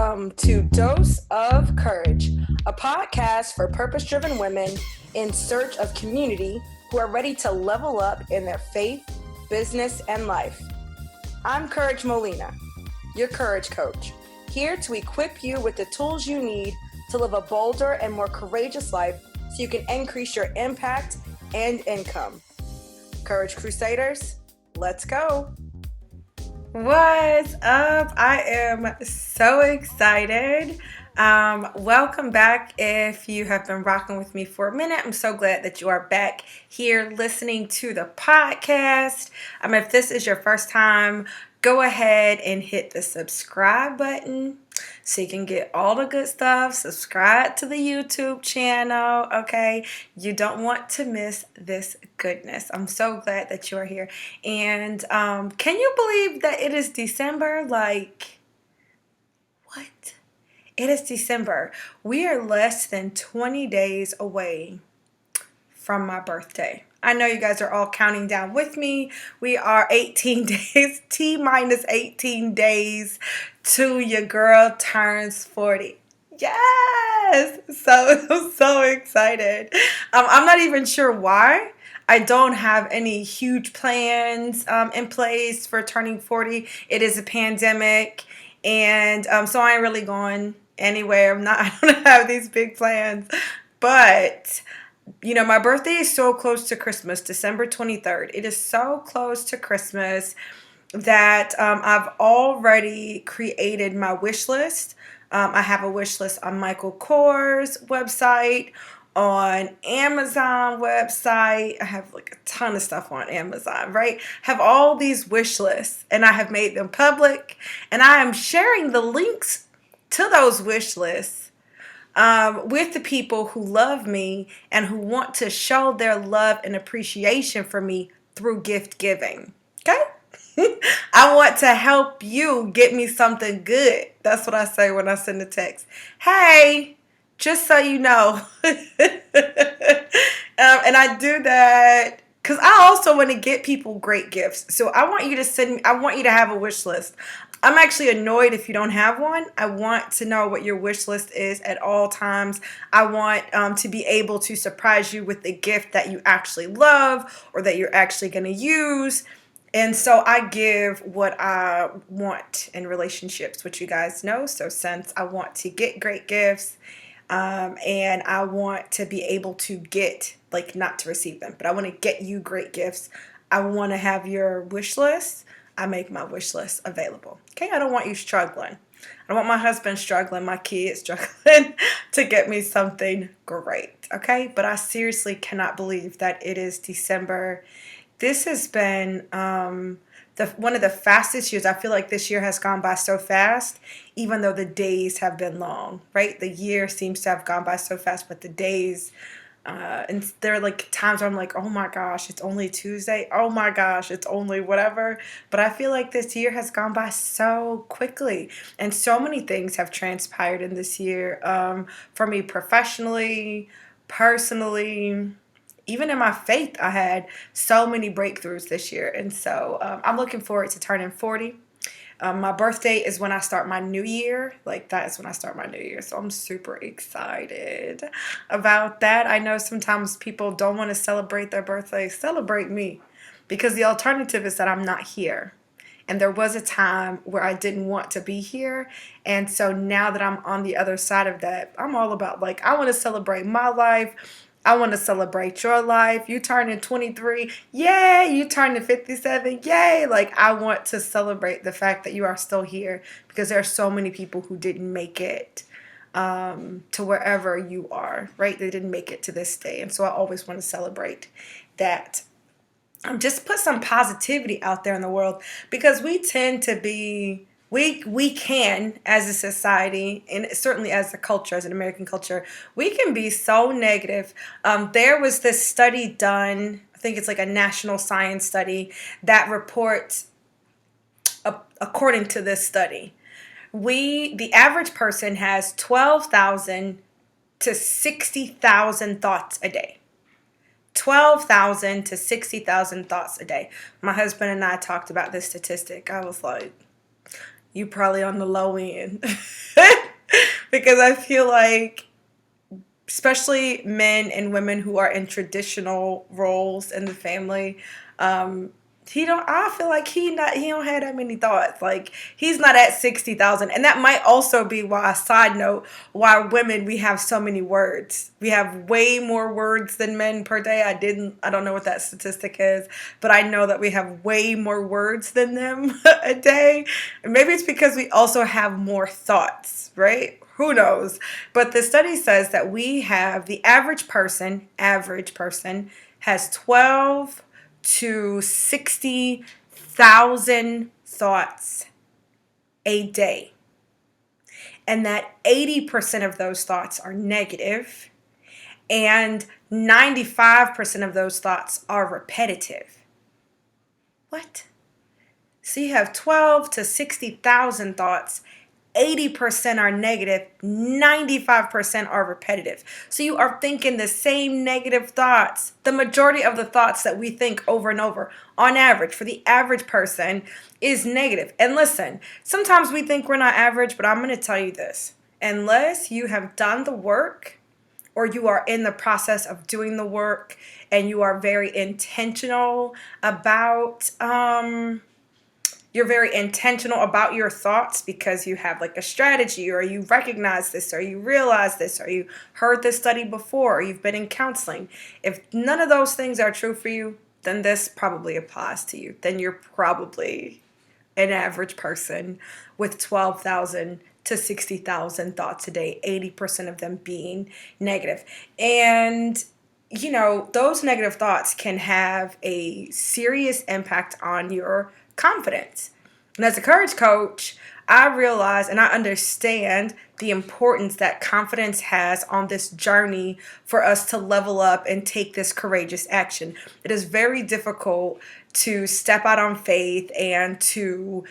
Welcome to Dose of Courage, a podcast for purpose-driven women in search of community who are ready to level up in their faith, business, and life. I'm Courage Molina, your courage coach, here to equip you with the tools you need to live a bolder and more courageous life so you can increase your impact and income. Courage Crusaders, let's go. What's up? I am so excited. Welcome back. If you have been rocking with me for a minute, I'm so glad that you are back here listening to the podcast. If this is your first time, go ahead and hit the subscribe button so you can get all the good stuff. Subscribe to the YouTube channel, okay? You don't want to miss this goodness. I'm so glad that you are here. And can you believe that it is December? Like, what? It is December. We are less than 20 days away from my birthday. I know you guys are all counting down with me. We are 18 days, T-minus 18 days to your girl turns 40. Yes! So excited. I'm not even sure why. I don't have any huge plans in place for turning 40. It is a pandemic, and so I ain't really going anywhere. I don't have these big plans, but my birthday is so close to Christmas, December 23rd. It is so close to Christmas that I've already created my wish list. I have a wish list on Michael Kors website, on Amazon website. I have like a ton of stuff on Amazon, right? Have all these wish lists, and I have made them public, and I am sharing the links to those wish lists with the people who love me and who want to show their love and appreciation for me through gift giving. Okay? I want to help you get me something good. That's what I say when I send a text. Hey, just so you know. And I do that because I also want to get people great gifts. So I want you to have a wish list. I'm actually annoyed if you don't have one. I want to know what your wish list is at all times. I want to be able to surprise you with the gift that you actually love or that you're actually going to use. And so I give what I want in relationships, which you guys know. So since I want to get great gifts, and I want to be able to get, like, not to receive them, but I want to get you great gifts. I want to have your wish list. I make my wish list available. Okay, I don't want you struggling. I don't want my husband struggling, my kids struggling to get me something great. Okay, but I seriously cannot believe that it is December. This has been one of the fastest years. I feel like this year has gone by so fast, even though the days have been long, right? The year seems to have gone by so fast, but the days, and there are like times where I'm like, oh my gosh, it's only Tuesday. Oh my gosh, it's only whatever. But I feel like this year has gone by so quickly, and so many things have transpired in this year for me professionally, personally. Even in my faith, I had so many breakthroughs this year. And so I'm looking forward to turning 40. My birthday is when I start my new year. Like, that is when I start my new year. So I'm super excited about that. I know sometimes people don't want to celebrate their birthday. Celebrate me. Because the alternative is that I'm not here. And there was a time where I didn't want to be here. And so now that I'm on the other side of that, I'm all about, like, I want to celebrate my life. I want to celebrate your life. You turning 23. Yay. You turning 57. Yay. Like, I want to celebrate the fact that you are still here, because there are so many people who didn't make it to wherever you are, right? They didn't make it to this day. And so I always want to celebrate that. Just put some positivity out there in the world, because we tend to be... We can, as a society, and certainly as a culture, as an American culture, we can be so negative. There was this study done, I think it's like a national science study, that reports, according to this study, the average person has 12,000 to 60,000 thoughts a day. 12,000 to 60,000 thoughts a day. My husband and I talked about this statistic. I was like, you probably on the low end. Because I feel like especially men and women who are in traditional roles in the family, um, he don't. I feel like he don't have that many thoughts. Like he's not at 60,000, and that might also be why. Side note, why women we have so many words. We have way more words than men per day. I don't know what that statistic is, but I know that we have way more words than them a day. And maybe it's because we also have more thoughts, right? Who knows? But the study says that we have the average person has 12 to 60,000 thoughts a day. And that 80% of those thoughts are negative and 95% of those thoughts are repetitive. What? So you have 12 to 60,000 thoughts, 80% are negative, 95% are repetitive. So you are thinking the same negative thoughts. The majority of the thoughts that we think over and over, on average, for the average person, is negative. And listen, sometimes we think we're not average, but I'm going to tell you this. Unless you have done the work or you are in the process of doing the work and you are very intentional about you're very intentional about your thoughts because you have like a strategy or you recognize this or you realize this or you heard this study before or you've been in counseling. If none of those things are true for you, then this probably applies to you. Then you're probably an average person with 12,000 to 60,000 thoughts a day, 80% of them being negative. And those negative thoughts can have a serious impact on your confidence. And as a courage coach, I realize and I understand the importance that confidence has on this journey for us to level up and take this courageous action. It is very difficult to step out on faith and to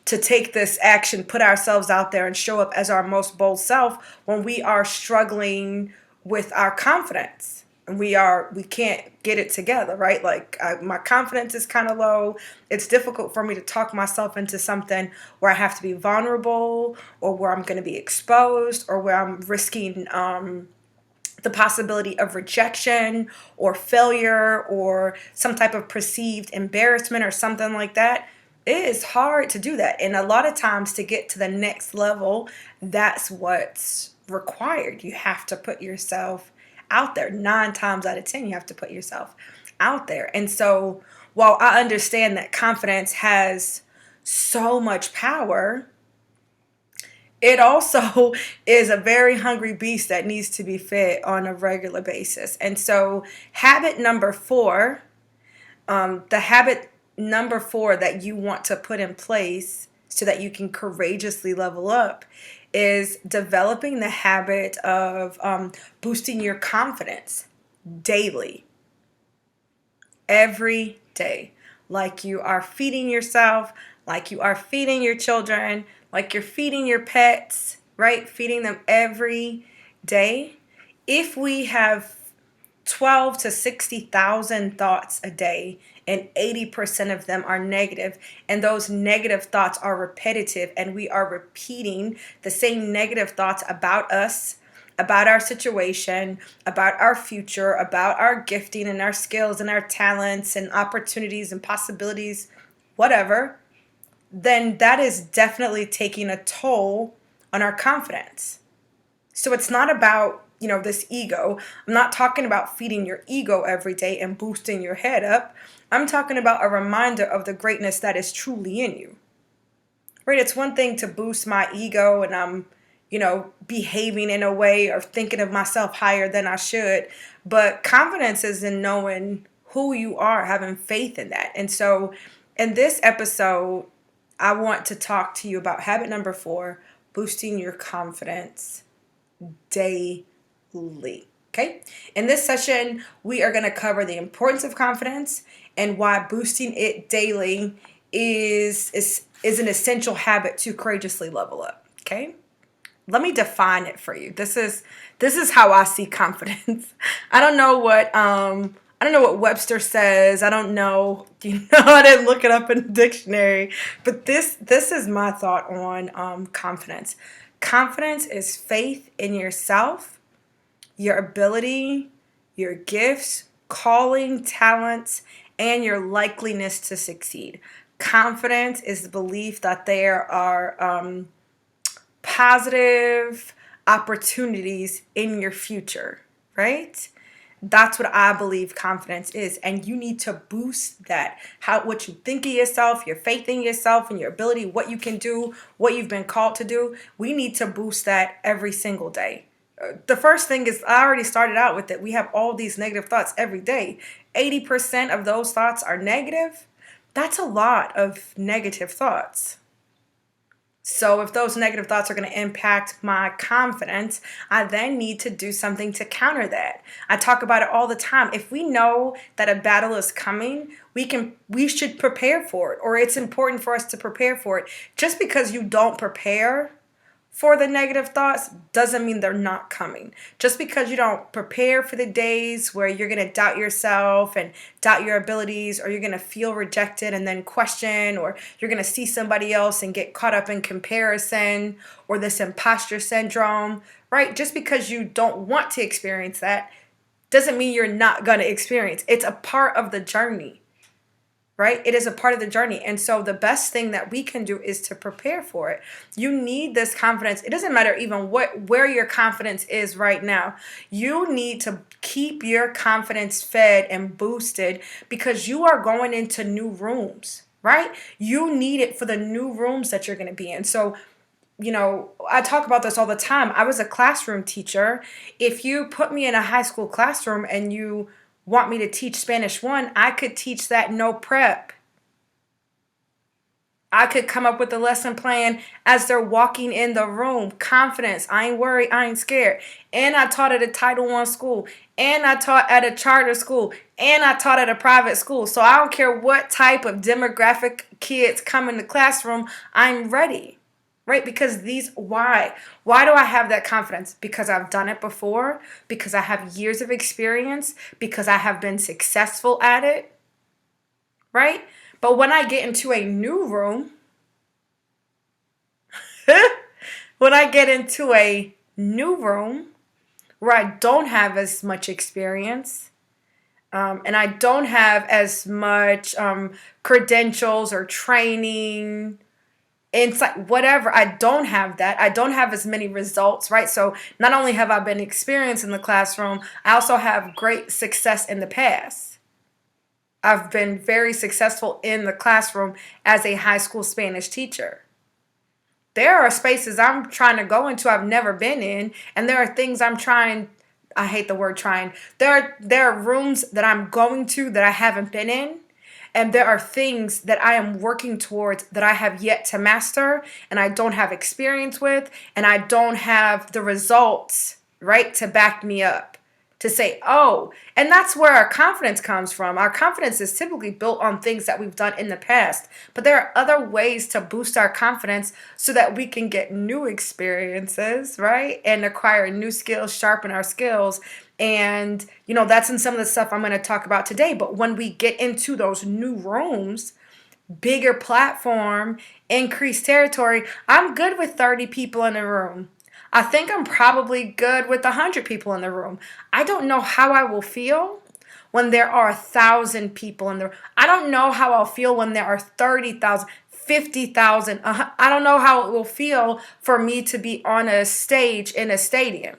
take this action, put ourselves out there and show up as our most bold self when we are struggling with our confidence and we can't get it together, right? Like my confidence is kind of low. It's difficult for me to talk myself into something where I have to be vulnerable or where I'm going to be exposed or where I'm risking the possibility of rejection or failure or some type of perceived embarrassment or something like that. It is hard to do that. And a lot of times to get to the next level, that's what's required. You have to put yourself out there. 9 times out of 10, you have to put yourself out there. And so while I understand that confidence has so much power, it also is a very hungry beast that needs to be fed on a regular basis. And so habit number 4, the habit number 4 that you want to put in place so that you can courageously level up is developing the habit of boosting your confidence daily, every day, like you are feeding yourself, like you are feeding your children, like you're feeding your pets, right? Feeding them every day. If we have 12 to 60,000 thoughts a day and 80% of them are negative, and those negative thoughts are repetitive and we are repeating the same negative thoughts about us, about our situation, about our future, about our gifting and our skills and our talents and opportunities and possibilities, whatever, then that is definitely taking a toll on our confidence. So it's not about, this ego. I'm not talking about feeding your ego every day and boosting your head up. I'm talking about a reminder of the greatness that is truly in you. Right? It's one thing to boost my ego and I'm, behaving in a way or thinking of myself higher than I should. But confidence is in knowing who you are, having faith in that. And so in this episode, I want to talk to you about habit number 4, boosting your confidence daily. Okay? In this session, we are going to cover the importance of confidence and why boosting it daily is an essential habit to courageously level up. Okay? Let me define it for you. This is how I see confidence. I don't know what I don't know what Webster says. I don't know. I didn't look it up in the dictionary. But this is my thought on confidence. Confidence is faith in yourself, your ability, your gifts, calling, talents, and your likeliness to succeed. Confidence is the belief that there are positive opportunities in your future, right? That's what I believe confidence is. And you need to boost that. What you think of yourself, your faith in yourself and your ability, what you can do, what you've been called to do. We need to boost that every single day. The first thing is, I already started out with it. We have all these negative thoughts every day. 80% of those thoughts are negative. That's a lot of negative thoughts. So if those negative thoughts are going to impact my confidence, I then need to do something to counter that. I talk about it all the time. If we know that a battle is coming, we should prepare for it, or it's important for us to prepare for it. Just because you don't prepare for the negative thoughts doesn't mean they're not coming. Just because you don't prepare for the days where you're going to doubt yourself and doubt your abilities, or you're going to feel rejected and then question, or you're going to see somebody else and get caught up in comparison or this imposter syndrome, right? Just because you don't want to experience that doesn't mean you're not going to experience. It's a part of the journey. Right? It is a part of the journey. And so the best thing that we can do is to prepare for it. You need this confidence. It doesn't matter even where your confidence is right now. You need to keep your confidence fed and boosted, because you are going into new rooms, right? You need it for the new rooms that you're going to be in. So, I talk about this all the time. I was a classroom teacher. If you put me in a high school classroom and you want me to teach Spanish 1, I could teach that no prep. I could come up with a lesson plan as they're walking in the room. Confidence. I ain't worried. I ain't scared. And I taught at a Title I school. And I taught at a charter school. And I taught at a private school. So I don't care what type of demographic kids come in the classroom. I'm ready. Right? Because why? Why do I have that confidence? Because I've done it before, because I have years of experience, because I have been successful at it, right? But when I get into a new room, when I get into a new room where I don't have as much experience, and I don't have as much credentials or training, insight, whatever. I don't have that. I don't have as many results, right? So not only have I been experienced in the classroom, I also have great success in the past. I've been very successful in the classroom as a high school Spanish teacher. There are spaces I'm trying to go into I've never been in, and there are things I hate the word trying. There are rooms that I'm going to that I haven't been in. And there are things that I am working towards that I have yet to master, and I don't have experience with, and I don't have the results, right, to back me up, to say, oh, and that's where our confidence comes from. Our confidence is typically built on things that we've done in the past, but there are other ways to boost our confidence so that we can get new experiences, right, and acquire new skills, sharpen our skills. And, that's in some of the stuff I'm going to talk about today. But when we get into those new rooms, bigger platform, increased territory, I'm good with 30 people in the room. I think I'm probably good with 100 people in the room. I don't know how I will feel when there are 1,000 people in the room. I don't know how I'll feel when there are 30,000, 50,000. I don't know how it will feel for me to be on a stage in a stadium,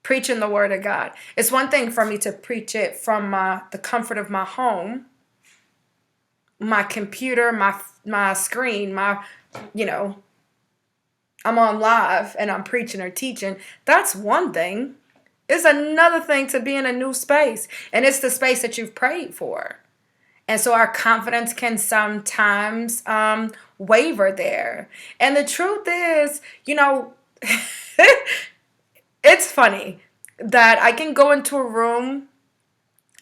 preaching the word of God. It's one thing for me to preach it from the comfort of my home, my computer, my screen, I'm on live and I'm preaching or teaching. That's one thing. It's another thing to be in a new space, and it's the space that you've prayed for. And so our confidence can sometimes waver there. And the truth is, it's funny that I can go into a room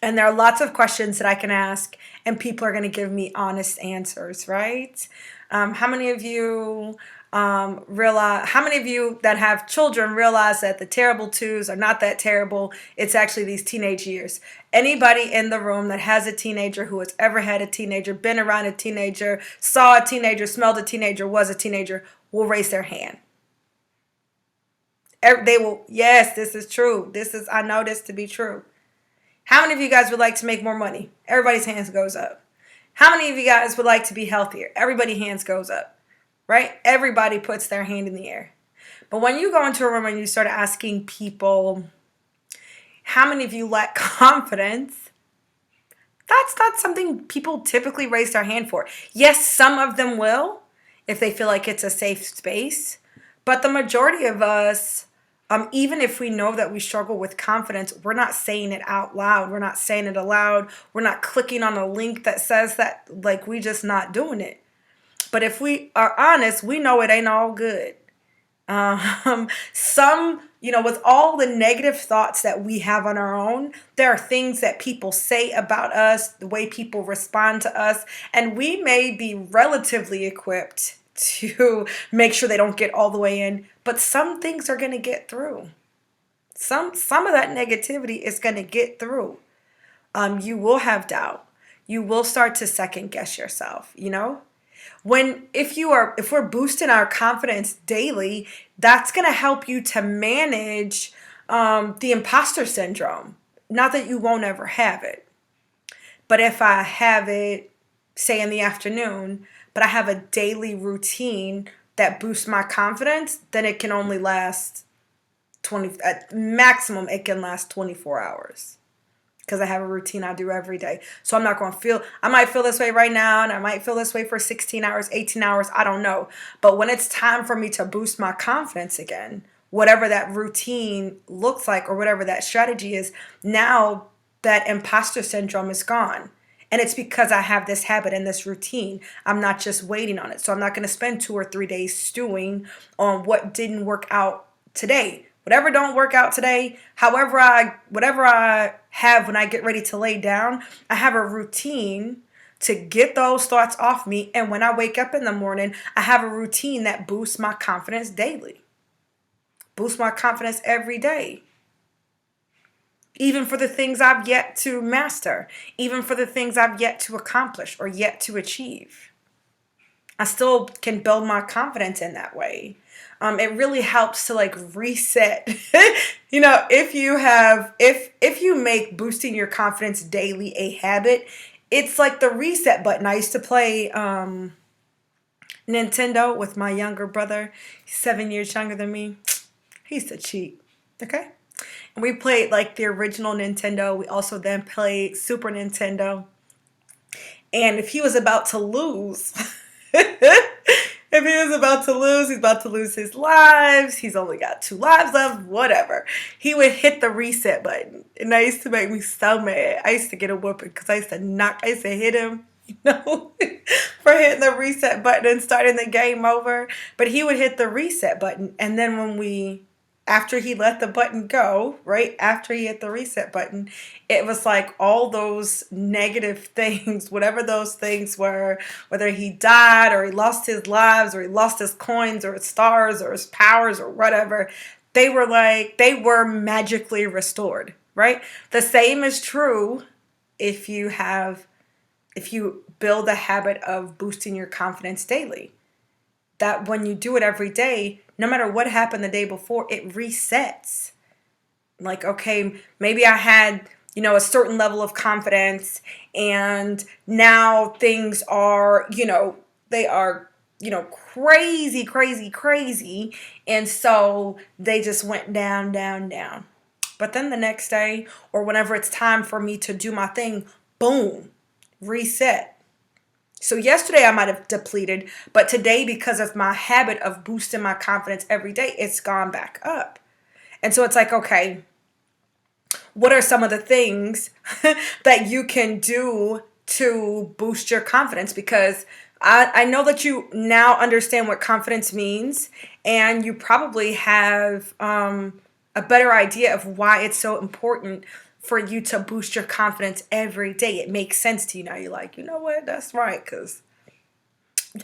and there are lots of questions that I can ask, and people are going to give me honest answers, right? How many of you Realize, how many of you that have children realize that the terrible twos are not that terrible? It's actually these teenage years. Anybody in the room that has a teenager, who has ever had a teenager, been around a teenager, saw a teenager, smelled a teenager, was a teenager, will raise their hand. They will. Yes, this is true. I know this to be true. How many of you guys would like to make more money? Everybody's hands goes up. How many of you guys would like to be healthier? Everybody's hands goes up, right? Everybody puts their hand in the air. But when you go into a room and you start asking people, how many of you lack confidence? That's not something people typically raise their hand for. Yes, some of them will, if they feel like it's a safe space. But the majority of us, even if we know that we struggle with confidence, we're not saying it out loud. We're not saying it aloud. We're not clicking on a link that says that, like, we just not doing it. But if we are honest, we know it ain't all good. With all the negative thoughts that we have on our own, there are things that people say about us, the way people respond to us, and we may be relatively equipped to make sure they don't get all the way in, but some things are going to get through. Some of that negativity is going to get through. You will have doubt. You will start to second guess yourself, if we're boosting our confidence daily, that's going to help you to manage the imposter syndrome. Not that you won't ever have it, but if I have it, say in the afternoon, but I have a daily routine that boosts my confidence, then it can only last at maximum, it can last 24 hours. Because I have a routine I do every day. So I'm not going to I might feel this way right now, and I might feel this way for 16 hours, 18 hours, I don't know. But when it's time for me to boost my confidence again, whatever that routine looks like or whatever that strategy is, now that imposter syndrome is gone. And it's because I have this habit and this routine. I'm not just waiting on it. So I'm not going to spend 2 or 3 days stewing on what didn't work out today. Whatever don't work out today, whatever I have when I get ready to lay down, I have a routine to get those thoughts off me. And when I wake up in the morning, I have a routine that boosts my confidence daily. Boosts my confidence every day. Even for the things I've yet to master. Even for the things I've yet to accomplish or yet to achieve. I still can build my confidence in that way. It really helps to reset. If you make boosting your confidence daily a habit, it's like the reset button. I used to play Nintendo with my younger brother. He's 7 years younger than me. He used to cheat. Okay? And we played the original Nintendo. We also then played Super Nintendo. And if he was about to lose, he's about to lose his lives. He's only got 2 lives left, whatever. He would hit the reset button. And that used to make me so mad. I used to get a whooping because I used to hit him, for hitting the reset button and starting the game over. But he would hit the reset button. And then after he let the button go, right after he hit the reset button, it was like all those negative things, whatever those things were, whether he died or he lost his lives or he lost his coins or his stars or his powers or whatever, they were magically restored, right? The same is true if you build a habit of boosting your confidence daily. That when you do it every day, no matter what happened the day before, it resets. Okay, maybe I had, a certain level of confidence, and now things are, they are, crazy, crazy, crazy. And so they just went down, down, down. But then the next day, or whenever it's time for me to do my thing, boom, reset. So yesterday I might have depleted, but today, because of my habit of boosting my confidence every day, it's gone back up. And so it's okay, what are some of the things that you can do to boost your confidence? Because I know that you now understand what confidence means, and you probably have a better idea of why it's so important for you to boost your confidence every day. It makes sense to you now. You're like, you know what? That's right, because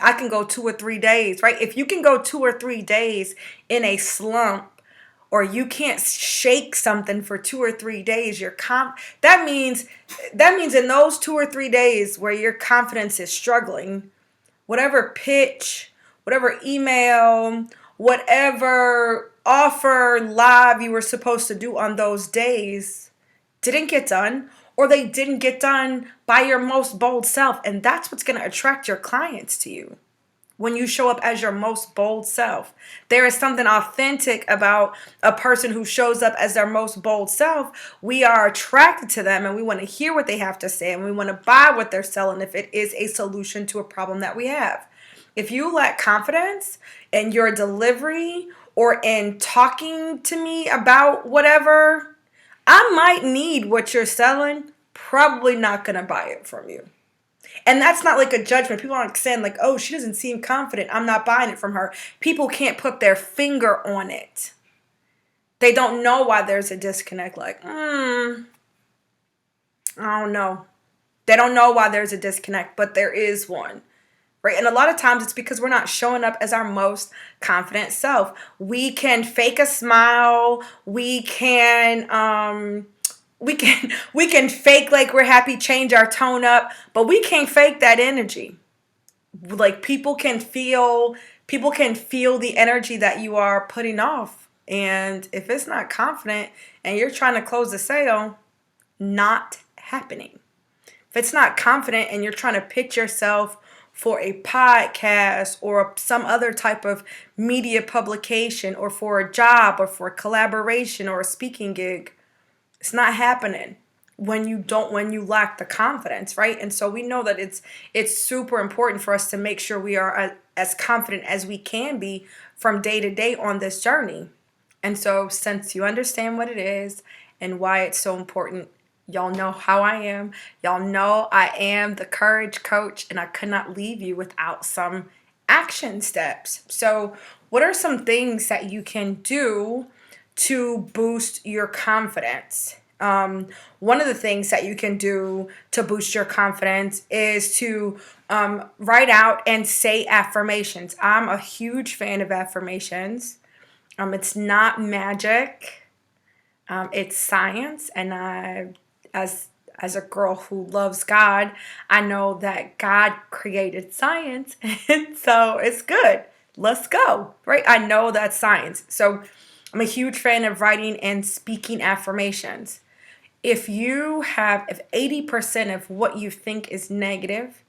I can go 2 or 3 days, right? If you can go 2 or 3 days in a slump, or you can't shake something for 2 or 3 days, that means in those 2 or 3 days where your confidence is struggling, whatever pitch, whatever email, whatever offer live you were supposed to do on those days didn't get done, or they didn't get done by your most bold self. And that's what's going to attract your clients to you. When you show up as your most bold self, there is something authentic about a person who shows up as their most bold self. We are attracted to them, and we want to hear what they have to say, and we want to buy what they're selling if it is a solution to a problem that we have. If you lack confidence in your delivery or in talking to me about whatever, I might need what you're selling, probably not going to buy it from you. And that's not like a judgment. People aren't saying like, oh, she doesn't seem confident, I'm not buying it from her. People can't put their finger on it. They don't know why there's a disconnect. Like, I don't know. They don't know why there's a disconnect, but there is one. Right? And a lot of times it's because we're not showing up as our most confident self. We can fake a smile. We can fake like we're happy, change our tone up, but we can't fake that energy. Like people can feel the energy that you are putting off. And if it's not confident and you're trying to close the sale, not happening. If it's not confident and you're trying to pitch yourself for a podcast or some other type of media publication or for a job or for a collaboration or a speaking gig, it's not happening when you lack the confidence, right? And so we know that it's super important for us to make sure we are as confident as we can be from day to day on this journey. And so since you understand what it is and why it's so important, y'all know how I am. Y'all know I am the courage coach, and I could not leave you without some action steps. So what are some things that you can do to boost your confidence? One of the things that you can do to boost your confidence is to write out and say affirmations. I'm a huge fan of affirmations. It's not magic. It's science, and as a girl who loves God, I know that God created science, and so it's good. Let's go, right? I know that's science. So I'm a huge fan of writing and speaking affirmations. If 80% of what you think is negative,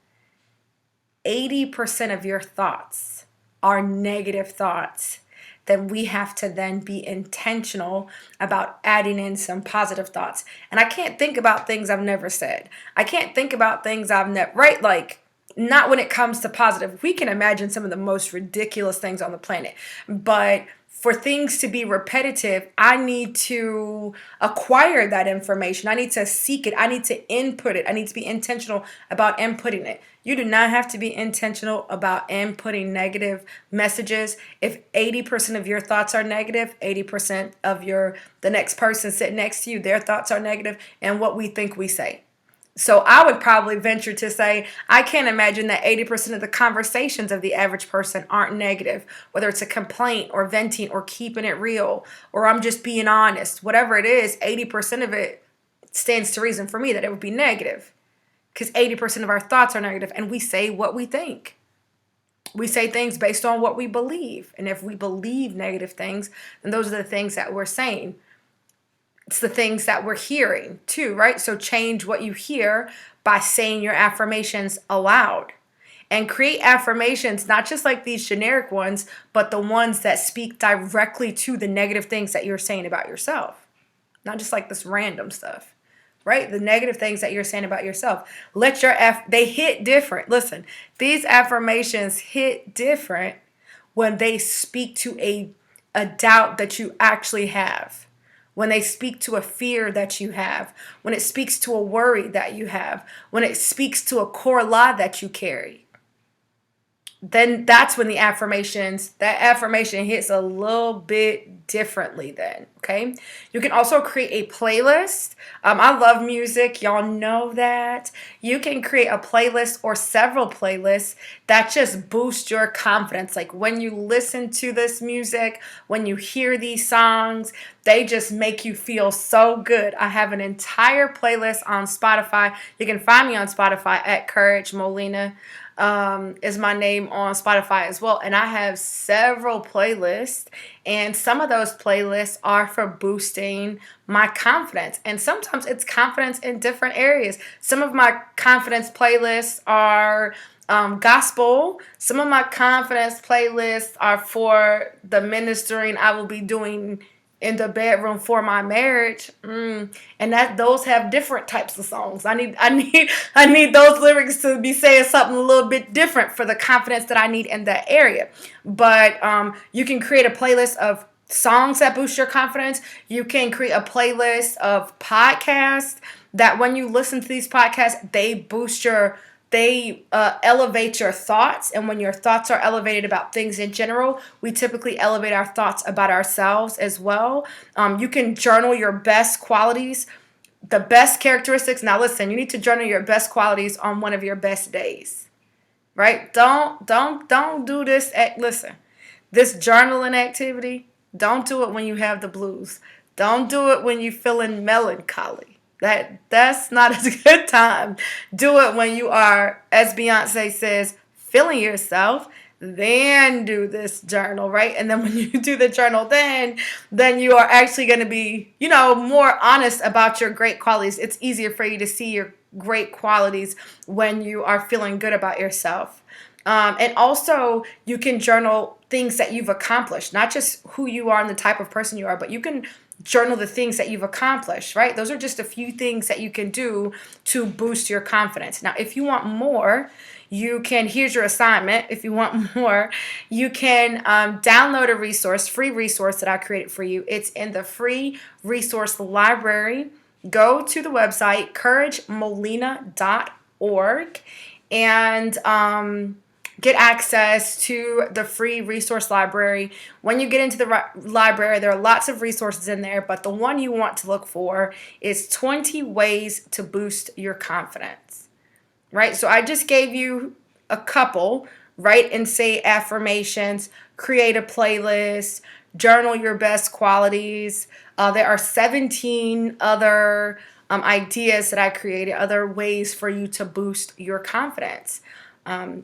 80% of your thoughts are negative thoughts, then we have to then be intentional about adding in some positive thoughts. And I can't think about things I've never said. I can't think about things I've never, right? Like, not when it comes to positive. We can imagine some of the most ridiculous things on the planet, but for things to be repetitive, I need to acquire that information. I need to seek it. I need to input it. I need to be intentional about inputting it. You do not have to be intentional about inputting negative messages. If 80% of your thoughts are negative, 80% of the next person sitting next to you, their thoughts are negative, and what we think we say. So I would probably venture to say, I can't imagine that 80% of the conversations of the average person aren't negative, whether it's a complaint or venting or keeping it real, or I'm just being honest. Whatever it is, 80% of it stands to reason for me that it would be negative, because 80% of our thoughts are negative, and we say what we think. We say things based on what we believe. And if we believe negative things, then those are the things that we're saying. It's the things that we're hearing too, right? So change what you hear by saying your affirmations aloud. And create affirmations, not just like these generic ones, but the ones that speak directly to the negative things that you're saying about yourself. Not just like this random stuff, right? The negative things that you're saying about yourself. They hit different. Listen, these affirmations hit different when they speak to a doubt that you actually have. When they speak to a fear that you have, when it speaks to a worry that you have, when it speaks to a core lie that you carry. then that's when that affirmation hits a little bit differently then, okay? You can also create a playlist. I love music. Y'all know that. You can create a playlist or several playlists that just boost your confidence. Like when you listen to this music, when you hear these songs, they just make you feel so good. I have an entire playlist on Spotify. You can find me on Spotify at Courage Molina. Is my name on Spotify as well. And I have several playlists, and some of those playlists are for boosting my confidence. And sometimes it's confidence in different areas. Some of my confidence playlists are gospel. Some of my confidence playlists are for the ministering I will be doing in the bedroom for my marriage. And that those have different types of songs. I need those lyrics to be saying something a little bit different for the confidence that I need in that area. But you can create a playlist of songs that boost your confidence. You can create a playlist of podcasts that when you listen to these podcasts, they elevate your thoughts. And when your thoughts are elevated about things in general, we typically elevate our thoughts about ourselves as well. You can journal your best qualities, the best characteristics. Now listen, you need to journal your best qualities on one of your best days, right? Don't do this. Listen, this journaling activity, don't do it when you have the blues. Don't do it when you're feeling melancholy. That's not a good time. Do it when you are, as Beyonce says, feeling yourself. Then do this journal, right? And then when you do the journal, then you are actually going to be, more honest about your great qualities. It's easier for you to see your great qualities when you are feeling good about yourself. And also, you can journal things that you've accomplished, not just who you are and the type of person you are, but you can journal the things that you've accomplished, right? Those are just a few things that you can do to boost your confidence. Now, if you want more, here's your assignment. If you want more, you can download a free resource that I created for you. It's in the free resource library. Go to the website, couragemolina.org, and get access to the free resource library. When you get into the library, there are lots of resources in there, but the one you want to look for is 20 ways to boost your confidence, right? So I just gave you a couple: write and say affirmations, create a playlist, journal your best qualities. There are 17 other ideas that I created, other ways for you to boost your confidence.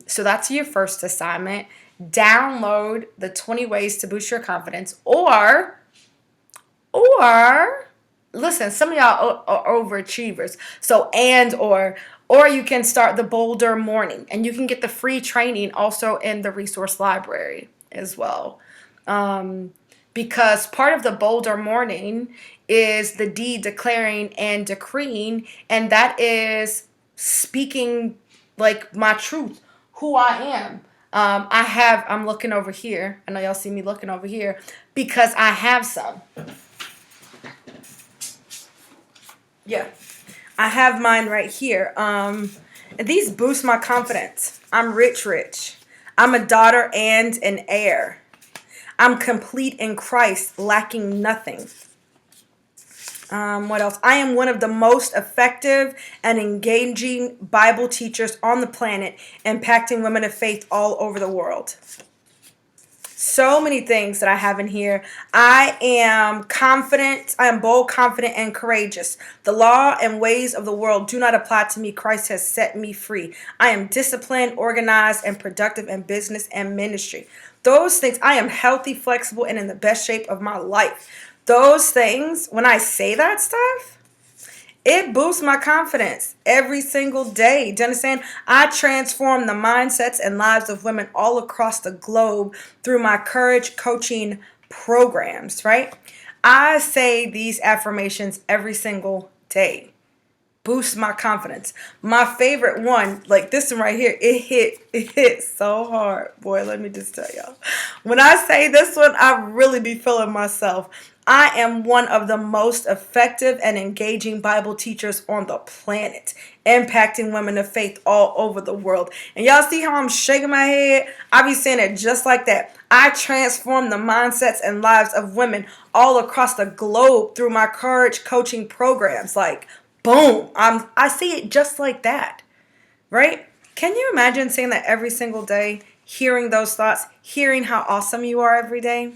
So that's your first assignment. Download the 20 ways to boost your confidence, or listen, some of y'all are overachievers. So or you can start the Bolder Morning, and you can get the free training also in the resource library as well. Because part of the Bolder Morning is the deed, declaring, and decreeing, and that is speaking like my truth, who I am. I'm looking over here. I know y'all see me looking over here because I have some. Yeah, I have mine right here. These boost my confidence. I'm rich. I'm a daughter and an heir. I'm complete in Christ, lacking nothing. What else? I am one of the most effective and engaging Bible teachers on the planet, impacting women of faith all over the world. So many things that I have in here. I am confident. I am bold, confident, and courageous. The law and ways of the world do not apply to me. Christ has set me free. I am disciplined, organized, and productive in business and ministry. Those things. I am healthy, flexible, and in the best shape of my life. Those things, when I say that stuff, it boosts my confidence every single day. Do you understand? I transform the mindsets and lives of women all across the globe through my courage coaching programs, right? I say these affirmations every single day. Boost my confidence. My favorite one, like this one right here, it hit so hard. Boy, let me just tell y'all. When I say this one, I really be feeling myself. I am one of the most effective and engaging Bible teachers on the planet, impacting women of faith all over the world. And y'all see how I'm shaking my head? I be saying it just like that. I transform the mindsets and lives of women all across the globe through my courage coaching programs. Like, boom, I see it just like that, right? Can you imagine saying that every single day, hearing those thoughts, hearing how awesome you are every day?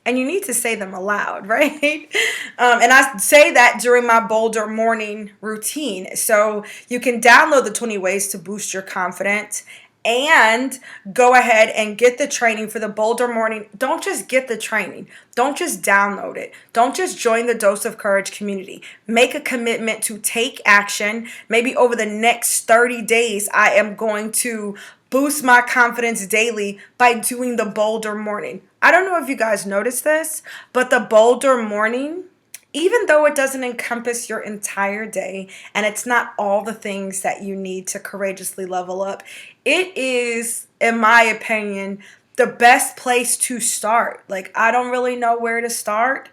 And you need to say them aloud, right? And I say that during my bolder morning routine. So you can download the 20 ways to boost your confidence and go ahead and get the training for the bolder morning. Don't just get the training. Don't just download it. Don't just join the Dose of Courage community. Make a commitment to take action. Maybe over the next 30 days, I am going to boost my confidence daily by doing the bolder morning. I don't know if you guys noticed this, but the bolder morning, even though it doesn't encompass your entire day and it's not all the things that you need to courageously level up, it is, in my opinion, the best place to start. Like, I don't really know where to start,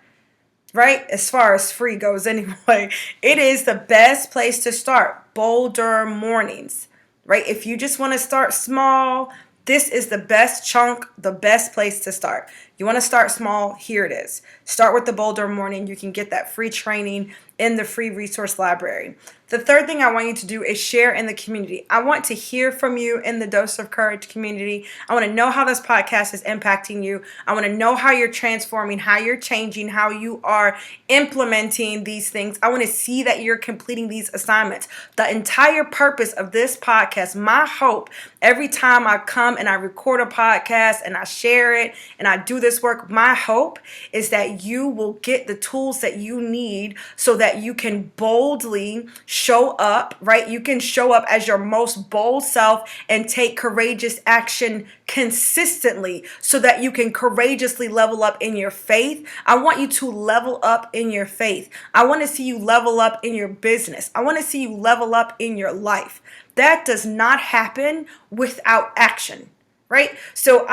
right? As far as free goes anyway, it is the best place to start. Bolder mornings, right? If you just want to start small, this is the best chunk, the best place to start. You want to start small, here it is. Start with the bolder morning. You can get that free training in the free resource library. The third thing I want you to do is share in the community. I want to hear from you in the Dose of Courage community. I want to know how this podcast is impacting you. I want to know how you're transforming, how you're changing, how you are implementing these things. I want to see that you're completing these assignments. The entire purpose of this podcast, my hope, every time I come and I record a podcast and I share it and I do this work, my hope is that you will get the tools that you need so that you can boldly show up, right? You can show up as your most bold self and take courageous action consistently so that you can courageously level up in your faith. I want you to level up in your faith. I want to see you level up in your business. I want to see you level up in your life. That does not happen without action. Right? So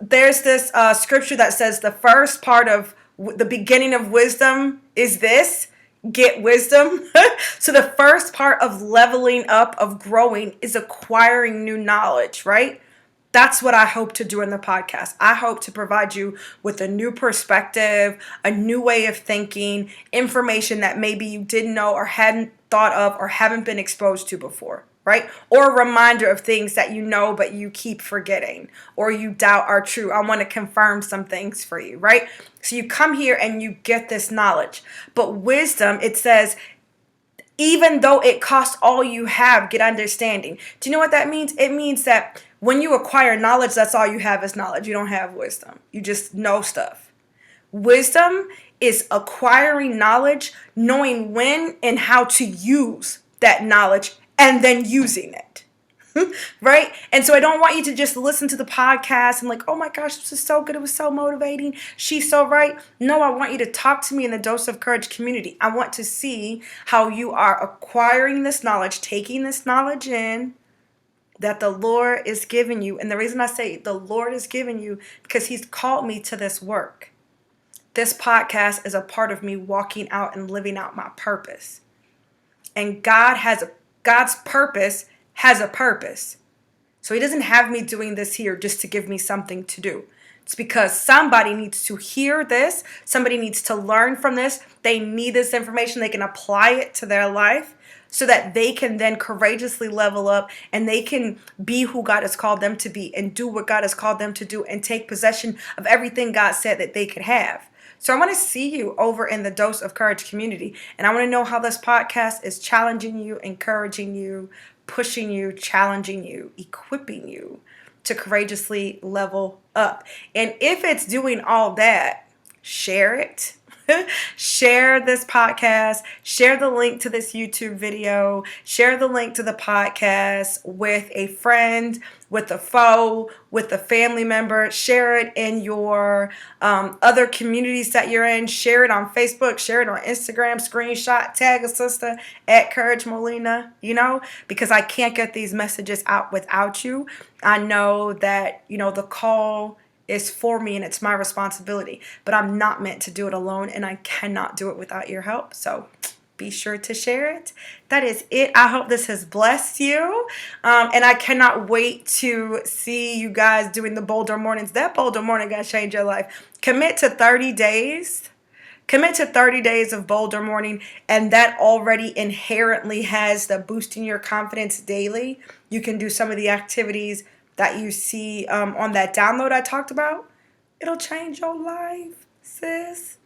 there's this scripture that says the first part of the beginning of wisdom is this: get wisdom. So the first part of leveling up, of growing, is acquiring new knowledge, right? That's what I hope to do in the podcast. I hope to provide you with a new perspective, a new way of thinking, information that maybe you didn't know or hadn't thought of or haven't been exposed to before, right? Or a reminder of things that you know but you keep forgetting or you doubt are true. I want to confirm some things for you, right? So you come here and you get this knowledge. But wisdom, it says, even though it costs all you have, get understanding. Do you know what that means? It means that when you acquire knowledge, that's all you have is knowledge. You don't have wisdom. You just know stuff. Wisdom is acquiring knowledge, knowing when and how to use that knowledge, and then using it. Right? And so I don't want you to just listen to the podcast and like, oh my gosh, this is so good. It was so motivating. She's so right. No, I want you to talk to me in the Dose of Courage community. I want to see how you are acquiring this knowledge, taking this knowledge in that the Lord is giving you. And the reason I say the Lord is giving you, because he's called me to this work. This podcast is a part of me walking out and living out my purpose. And God's purpose has a purpose. So he doesn't have me doing this here just to give me something to do. It's because somebody needs to hear this. Somebody needs to learn from this. They need this information. They can apply it to their life so that they can then courageously level up and they can be who God has called them to be and do what God has called them to do and take possession of everything God said that they could have. So I want to see you over in the Dose of Courage community. And I want to know how this podcast is challenging you, encouraging you, pushing you, challenging you, equipping you to courageously level up. And if it's doing all that, share it. Share this podcast, share the link to this YouTube video, share the link to the podcast with a friend, with a foe, with a family member. Share it in your other communities that you're in. Share it on Facebook, share it on Instagram, screenshot, tag a sister at Courage Molina, because I can't get these messages out without you. I know that, the call is for me and it's my responsibility. But I'm not meant to do it alone, and I cannot do it without your help. So be sure to share it. That is it. I hope this has blessed you. And I cannot wait to see you guys doing the Bolder Mornings. That Bolder Morning going to change your life. Commit to 30 days. Commit to 30 days of Bolder Morning, and that already inherently has the boosting your confidence daily. You can do some of the activities that you see on that download I talked about. It'll change your life, sis.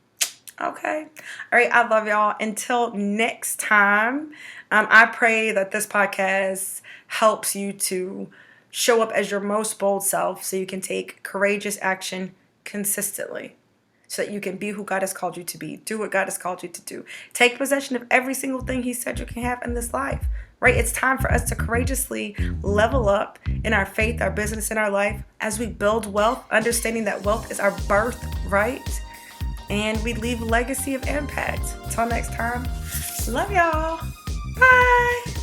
Okay. All right. I love y'all. Until next time, I pray that this podcast helps you to show up as your most bold self so you can take courageous action consistently, so that you can be who God has called you to be. Do what God has called you to do. Take possession of every single thing He said you can have in this life, right? It's time for us to courageously level up in our faith, our business, and our life as we build wealth, understanding that wealth is our birthright, and we leave a legacy of impact. Until next time, love y'all. Bye.